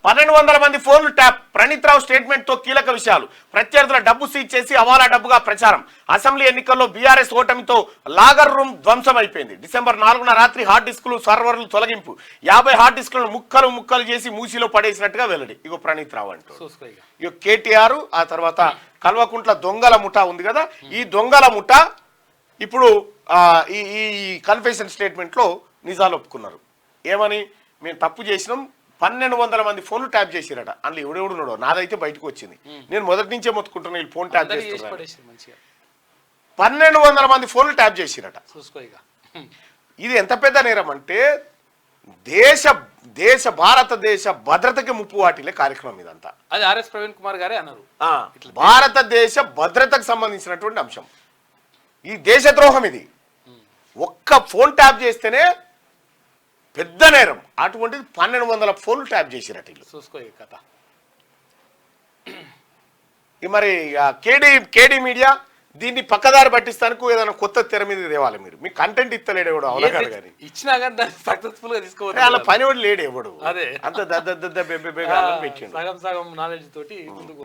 1200 మంది ఫోన్లు ట్యాప్. ప్రణీత్ రావు స్టేట్మెంట్ తో కీలక విషయాలు. ప్రత్యర్థుల డబ్బు సీజ్ చేసి హవాలా డబ్బుగా ప్రచారం. అసెంబ్లీ ఎన్నికల్లో బీఆర్ఎస్ ఓటమితో లాగర్ రూమ్ ధ్వంసం అయిపోయింది. డిసెంబర్ 4న రాత్రి హార్డ్ డిస్కులు సర్వర్లు తొలగింపు. 50 హార్డ్ డిస్కులను ముక్కలు చేసి మూసిలో పడేసినట్టుగా వెల్లడి. ఇగో ప్రణీత్ రావు అంటూ ఇగో కేటీఆర్. ఆ తర్వాత కల్వకుంట్ల దొంగల ముఠా ఉంది కదా, ఈ దొంగల ముఠా ఇప్పుడు ఈ కన్ఫెషన్ స్టేట్మెంట్ లో నిజాలు ఒప్పుకున్నారు. ఏమని? మేము తప్పు చేసినాం, 1200 మంది ఫోన్లు ట్యాప్ చేసిరట. అందులో ఎవడెవడున్నాడో నాదైతే బయటకు వచ్చింది. నేను మొదటి నుంచే మొత్తుకుంటున్నా వీళ్ళు ఫోన్ ట్యాప్ చేస్తున్నారు. 1200 మంది ఫోన్లు ట్యాప్ చేసిరట. ఇది ఎంత పెద్ద నేరం అంటే భారతదేశ భద్రతకి ముప్పు వాటిలే కార్యక్రమం ఇదంతా. అది ఆర్ఎస్ ప్రవీణ్ కుమార్ గారే అన్నారు. భారతదేశ భద్రతకు సంబంధించినటువంటి అంశం. ఈ దేశద్రోహం. ఇది ఒక్క ఫోన్ ట్యాప్ చేస్తేనే పెద్ద నేరం. అటువంటిది 1200 ఫోన్లు ట్యాప్ చేసిరట వీళ్ళు. చూసుకో కథ. మరి కేడీ మీడియా దీన్ని పక్కదారి పట్టిస్తానికి ఏదైనా కొత్త తెర మీద తేవాలి. మీరు మీ కంటెంట్ ఇస్తలేడు ఎవడు, అవలగాడు కానీ ఇచ్చినా కానీ దాన్ని సక్సెస్ఫుల్ గా తీసుకోవాలి. అలా పని ఎవడు లేడు ఎవడు. అదే అంత పెట్టిండు సగం నాలెడ్జ్ తోటి ముందుకు